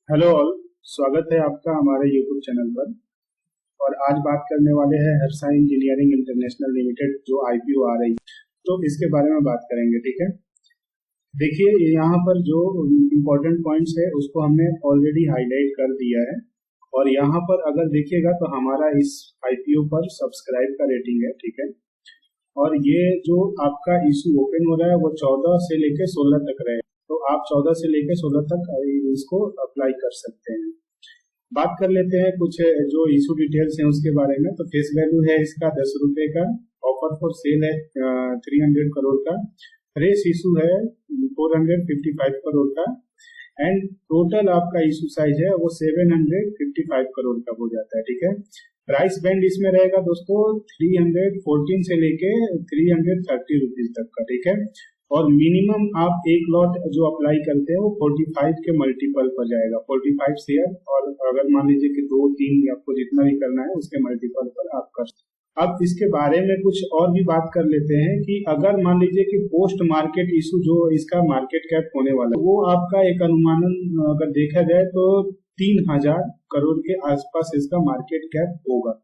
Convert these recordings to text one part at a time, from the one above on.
Hello all. स्वागत है आपका हमारे यूट्यूब चैनल पर। और आज बात करने वाले हैं हर्षा इंजीनियरिंग इंटरनेशनल लिमिटेड जो आईपीओ आ रही है, तो इसके बारे में बात करेंगे। ठीक है, देखिए यहाँ पर जो इम्पोर्टेंट पॉइंट्स है उसको हमने ऑलरेडी हाईलाइट कर दिया है। और यहाँ पर अगर देखिएगा तो हमारा इस आईपीओ पर सब्सक्राइब का रेटिंग है। ठीक है, और ये जो आपका इशू ओपन हो रहा है वो 14 से लेकर 16 तक रहेगा, तो आप 14 से लेकर 16 तक इसको अप्लाई कर सकते हैं। बात कर लेते हैं कुछ जो इशू डिटेल्स हैं उसके बारे में। तो फेस वैल्यू है इसका 10 रुपए का। ऑफर फॉर सेल है 300 करोड़ का। फ्रेश इशू है 455 करोड़ का। एंड टोटल आपका इशू साइज है वो 755 करोड़ का हो जाता है। ठीक है, प्राइस बैंड इसमें रहेगा दोस्तों 314 से लेके 330 रुपीज तक का। ठीक है, और मिनिमम आप एक लॉट जो अप्लाई करते हैं वो 45 के मल्टीपल पर जाएगा, 45 शेयर। और अगर मान लीजिए कि 2-3 आपको जितना भी करना है उसके मल्टीपल पर आप कर सकते हैं। अब इसके बारे में कुछ और भी बात कर लेते हैं कि अगर मान लीजिए कि पोस्ट मार्केट इशू जो इसका मार्केट कैप होने वाला है वो आपका एक अनुमानन अगर देखा जाए तो 3,000 करोड़ के आसपास इसका मार्केट कैप होगा।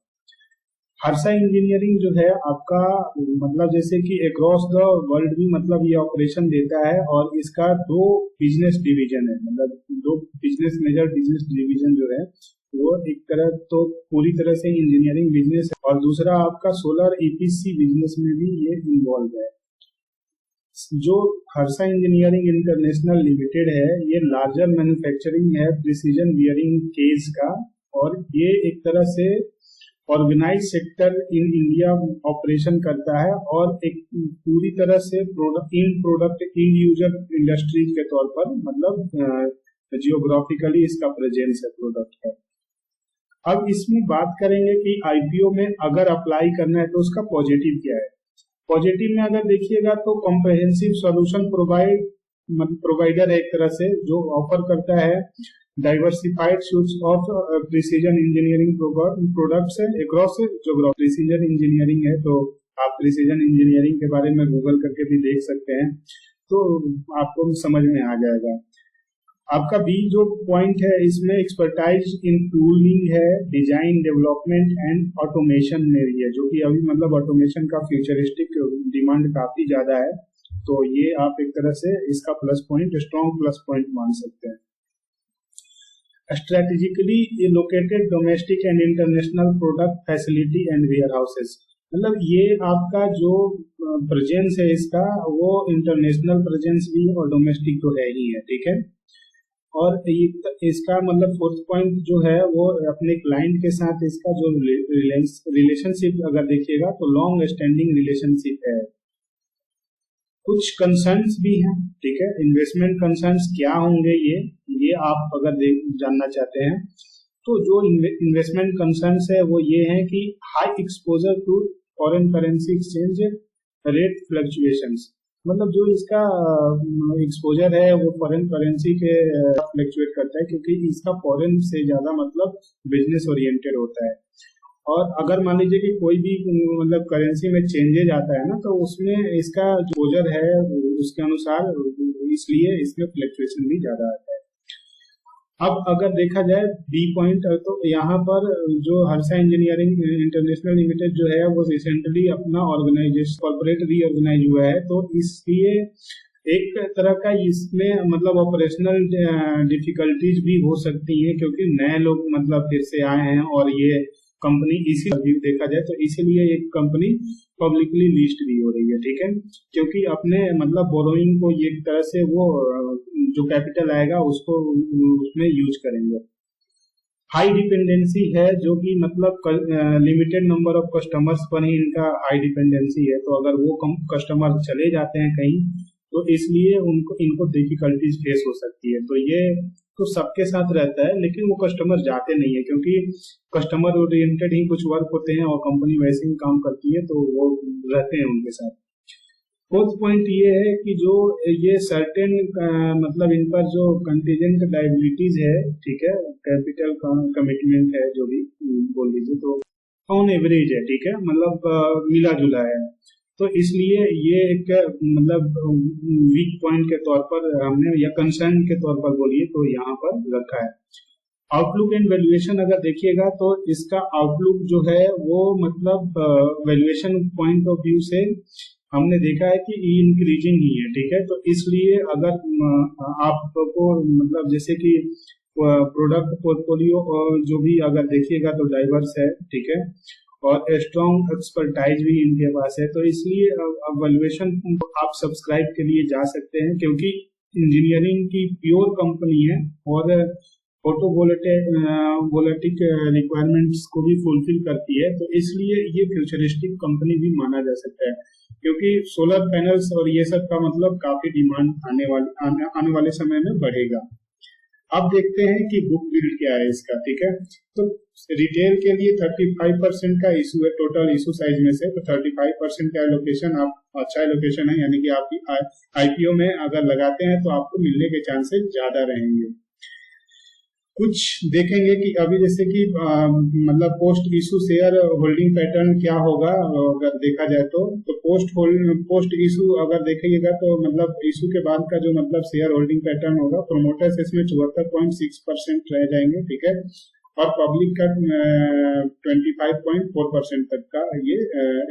हर्षा इंजीनियरिंग जो है आपका मतलब जैसे कि अक्रॉस द वर्ल्ड भी मतलब ये ऑपरेशन देता है। और इसका दो बिजनेस डिवीजन है, मतलब दो बिजनेस मेजर बिजनेस डिवीजन जो है वो एक तरह तो पूरी तरह से इंजीनियरिंग बिजनेस है और दूसरा आपका सोलर ईपीसी बिजनेस में भी ये इन्वॉल्व है। जो हर्षा इंजीनियरिंग इंटरनेशनल लिमिटेड है ये लार्जर मैन्युफैक्चरिंग है प्रिसीजन बियरिंग केज का। और ये एक तरह से organise sector in India operation करता है और एक पूरी तरह से प्रोडक्ट इन यूजर इंडस्ट्रीज के तौर पर मतलब जियोग्राफिकली इसका प्रेजेंस है प्रोडक्ट का। अब इसमें बात करेंगे कि आईपीओ में अगर अप्लाई करना है तो उसका पॉजिटिव क्या है। पॉजिटिव में अगर देखिएगा तो कॉम्प्रहेंसिव सॉल्यूशन प्रोवाइडर है एक तरह से जो ऑफर करता है diversified suits of precision engineering products है अक्रॉस ज्योग्राफी। प्रिसीजन इंजीनियरिंग है तो आप प्रिसीजन इंजीनियरिंग के बारे में गूगल करके भी देख सकते हैं, तो आपको समझ में आ जाएगा। आपका बी जो पॉइंट है इसमें एक्सपर्टाइज इन टूलिंग है, डिजाइन डेवलपमेंट एंड ऑटोमेशन में भी है, जो कि अभी मतलब ऑटोमेशन का फ्यूचरिस्टिक डिमांड काफी ज्यादा है। तो ये आप एक तरह से इसका plus point strong plus point मान सकते हैं। Strategically located domestic and international product facility and warehouses, मतलब ये आपका जो प्रेजेंस है इसका वो इंटरनेशनल प्रेजेंस भी और डोमेस्टिक तो है ही है। ठीक है, और इसका मतलब फोर्थ पॉइंट जो है वो अपने क्लाइंट के साथ इसका जो रिलेशनशिप अगर देखिएगा तो लॉन्ग स्टैंडिंग रिलेशनशिप है। कुछ कंसर्न्स भी हैं। ठीक है, इन्वेस्टमेंट कंसर्न्स क्या होंगे ये आप अगर जानना चाहते हैं तो जो इन्वेस्टमेंट कंसर्न्स है वो ये है कि high exposure to foreign currency exchange rate fluctuations, मतलब जो इसका एक्सपोजर है वो फॉरेन करेंसी के फ्लक्चुएट करता है क्योंकि इसका फॉरेन से ज्यादा मतलब बिजनेस ओरिएंटेड होता है। और अगर मान लीजिए कि कोई भी मतलब करेंसी में चेंजेज आता है ना तो उसमें इसका एक्सपोजर है उसके अनुसार, इसलिए इसमें फ्लक्चुएशन भी ज्यादा आता है। अब अगर देखा जाए बी पॉइंट तो यहाँ पर जो हर्षा इंजीनियरिंग इंटरनेशनल लिमिटेड जो है वो रिसेंटली अपना ऑर्गेनाइजेशन कॉर्पोरेट रीऑर्गेनाइज हुआ है, तो इसलिए एक तरह का इसमें मतलब ऑपरेशनल डिफिकल्टीज भी हो सकती हैं क्योंकि नए लोग मतलब फिर से आए हैं और ये कंपनी इसी देखा जाए तो इसीलिए एक कंपनी पब्लिकली लिस्ट भी हो रही है। ठीक है, क्योंकि अपने मतलब बोरोइंग को एक तरह से वो जो कैपिटल आएगा उसको उसमें यूज करेंगे। हाई डिपेंडेंसी है जो कि मतलब लिमिटेड नंबर ऑफ कस्टमर्स पर ही इनका हाई डिपेंडेंसी है, तो अगर वो कस्टमर चले जाते हैं कहीं तो इसलिए इनको डिफिकल्टीज फेस हो सकती है। तो ये तो सबके साथ रहता है लेकिन वो कस्टमर जाते नहीं है क्योंकि कस्टमर ओरिएंटेड ही कुछ वर्क होते हैं और कंपनी वैसे ही काम करती है तो वो रहते हैं उनके साथ। फोर्थ पॉइंट ये है कि जो ये सर्टेन मतलब इन पर जो कंटीजेंट लायबिलिटीज है, ठीक है, कैपिटल कमिटमेंट है जो भी बोल लीजिए, तो ऑन एवरेज है। ठीक है, मतलब मिला जुला है। तो इसलिए ये एक मतलब वीक पॉइंट के तौर पर हमने या कंसर्न के तौर पर बोलिए तो यहाँ पर रखा है। आउटलुक एंड वैल्यूएशन अगर देखिएगा तो इसका आउटलुक जो है वो मतलब वैल्यूएशन पॉइंट ऑफ व्यू से हमने देखा है कि इंक्रीजिंग ही है, ठीक है। तो इसलिए अगर आपको मतलब जैसे कि प्रोडक्ट पोर्टफोलियो जो भी अगर देखिएगा तो डाइवर्स है, ठीक है, और स्ट्रॉन्ग एक्सपर्टाइज भी इनके पास है। तो इसलिए वैल्यूएशन आप सब्सक्राइब के लिए जा सकते हैं, क्योंकि इंजीनियरिंग की प्योर कंपनी है और फोटोवोल्टिक रिक्वायरमेंट्स को भी फुलफिल करती है। तो इसलिए ये फ्यूचरिस्टिक कंपनी भी माना जा सकता है, क्योंकि सोलर पैनल्स और ये सब का मतलब काफी डिमांड आने वाले समय में बढ़ेगा। अब देखते हैं कि बुक बिल्ड क्या है इसका, ठीक है। तो रिटेल के लिए 35% का इशू है टोटल इशू साइज में से, तो 35% का एलोकेशन आप अच्छा एलोकेशन है, यानी कि आपकी आईपीओ में अगर लगाते हैं तो आपको मिलने के चांसेस ज्यादा रहेंगे। कुछ देखेंगे कि अभी जैसे कि मतलब post issue share holding pattern क्या होगा अगर देखा जाए तो पोस्ट इशू अगर देखिएगा तो मतलब इशू के बाद का जो मतलब शेयर होल्डिंग पैटर्न होगा, प्रोमोटर्स इसमें 74.6% रह जाएंगे, ठीक है, और पब्लिक का 25.4% तक का ये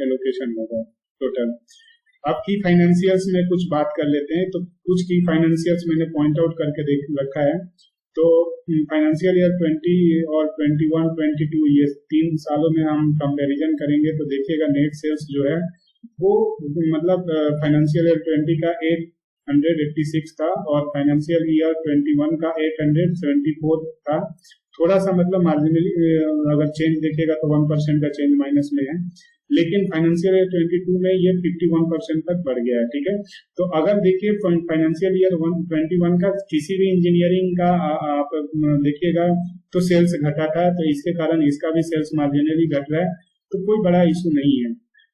एलोकेशन होगा टोटल। अब की फाइनेंशियल्स में कुछ बात कर लेते हैं। तो कुछ की फाइनेंशियल्स मैंने पॉइंट आउट करके देख रखा है। तो फाइनेंशियल ईयर 20 और 21-22 ये 3 सालों में हम कंपैरिजन करेंगे तो देखिएगा नेट सेल्स जो है वो मतलब फाइनेंशियल ईयर 20 का 886 था और फाइनेंशियल ईयर 21 का 874 था। थोड़ा सा मतलब मार्जिनली अगर चेंज देखेगा तो 1% का चेंज माइनस में है, लेकिन फाइनेंशियल ईयर 22 में ये 51% तक बढ़ गया है, ठीक है। तो अगर देखिए फाइनेंशियल ईयर 21 का किसी भी इंजीनियरिंग का आप देखिएगा तो सेल्स घटा था, तो इसके कारण इसका भी सेल्स मार्जिनली घट रहा है, तो कोई बड़ा इशू नहीं है।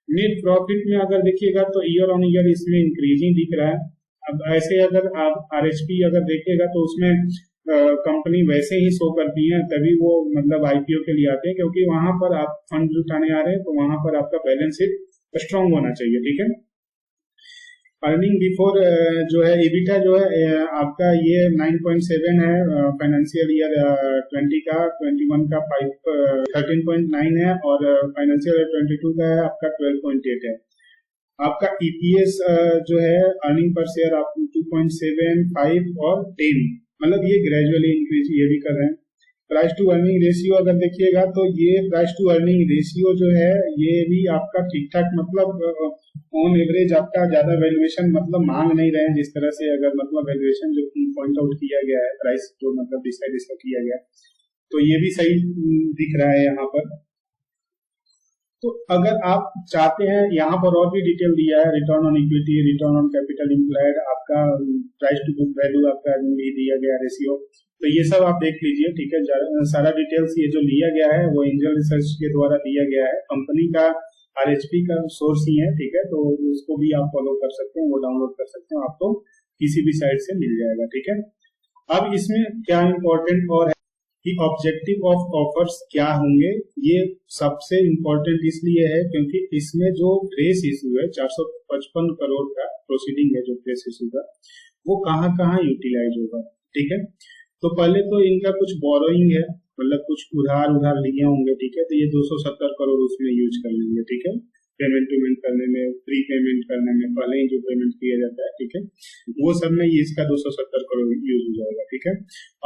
नेट प्रॉफिट में अगर देखिएगा तो ईयर ऑन ईयर इसमें इंक्रीजिंग दिख रहा है। अब ऐसे अगर आप आरएचपी अगर देखिएगा तो उसमें कंपनी वैसे ही शो करती है, तभी वो मतलब आईपीओ के लिए आते हैं, क्योंकि वहां पर आप फंड जुटाने आ रहे हैं तो वहां पर आपका बैलेंस शीट स्ट्रांग होना चाहिए, ठीक है। अर्निंग बिफोर जो है एबिटा जो है आपका ये 9.7 है फाइनेंशियल ईयर 20 का, 21 का 13.9 है और फाइनेंशियल ईयर 22 का है आपका 12.8 है। आपका ईपीएस जो है अर्निंग पर शेयर आप 2.7, 5 और 10 मतलब ये ग्रेजुअली इंक्रीज ये भी कर रहे हैं। प्राइस टू अर्निंग रेशियो अगर देखिएगा तो ये प्राइस टू अर्निंग रेशियो जो है ये भी आपका ठीक ठाक मतलब ऑन एवरेज आपका ज्यादा वैल्यूएशन मतलब मांग नहीं रहे हैं, जिस तरह से अगर मतलब वैल्यूएशन जो पॉइंट आउट किया गया है प्राइस जो मतलब डिसाइड इसका किया गया तो ये भी सही दिख रहा है यहाँ पर। तो अगर आप चाहते हैं यहाँ पर और भी डिटेल दिया है, return on equity, return on capital employed, आपका प्राइस टू बुक वैल्यू आपका भी दिया गया रेशियो, तो ये सब आप देख लीजिए, ठीक है। सारा डिटेल्स ये जो लिया गया है वो एंजल रिसर्च के द्वारा दिया गया है, कंपनी का आरएचपी का सोर्स ही है, ठीक है। तो उसको भी आप फॉलो कर सकते हैं, वो डाउनलोड कर सकते हैं, आपको किसी भी साइट से मिल जाएगा, ठीक है। अब इसमें क्या इम्पोर्टेंट और कि ऑब्जेक्टिव ऑफ ऑफर्स क्या होंगे, ये सबसे इम्पोर्टेंट इसलिए है क्योंकि इसमें जो फ्रेश इशू है 455 करोड़ का प्रोसीडिंग है जो फ्रेश इशू का, वो कहाँ कहाँ यूटिलाइज होगा, ठीक है। तो पहले तो इनका कुछ बोरोइंग है, मतलब कुछ उधार लिए होंगे, ठीक है, तो ये 270 करोड़ उसमें यूज कर लेंगे, ठीक है, पेमेंट करने में, प्री पेमेंट करने में, पहले ही जो पेमेंट किया जाता है, ठीक है, वो सब में ये इसका 270 करोड़ यूज हो जाएगा, ठीक है।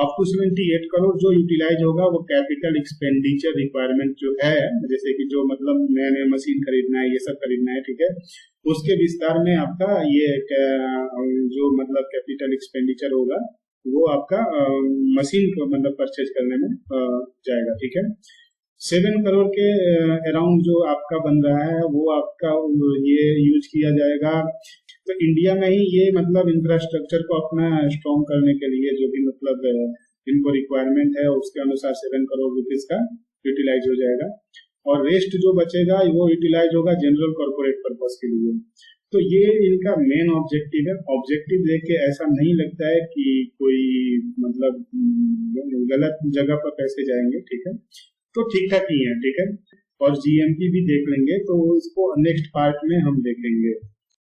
अप टू 78 करोड़ जो यूटिलाइज होगा वो कैपिटल एक्सपेंडिचर रिक्वायरमेंट जो है, जैसे कि जो मतलब नया नया मशीन खरीदना है, ये सब खरीदना है, ठीक है, उसके विस्तार में आपका ये जो मतलब कैपिटल एक्सपेंडिचर होगा वो आपका मशीन को मतलब परचेज करने में जाएगा, ठीक है। 7 करोड़ के अराउंड जो आपका बन रहा है वो आपका ये यूज किया जाएगा। तो इंडिया में ही ये मतलब इंफ्रास्ट्रक्चर को अपना स्ट्रॉन्ग करने के लिए जो भी मतलब इनको रिक्वायरमेंट है उसके अनुसार 7 करोड़ रुपीज का यूटिलाइज हो जाएगा, और रेस्ट जो बचेगा वो यूटिलाइज होगा जनरल कॉर्पोरेट पर्पस के लिए। तो ये इनका मेन ऑब्जेक्टिव है। ऑब्जेक्टिव देख के ऐसा नहीं लगता है कि कोई मतलब गलत जगह पर पैसे जाएंगे, ठीक है, तो ठीक ठाक ही है, ठीक है। और जीएमपी भी देख लेंगे, तो इसको नेक्स्ट पार्ट में हम देखेंगे।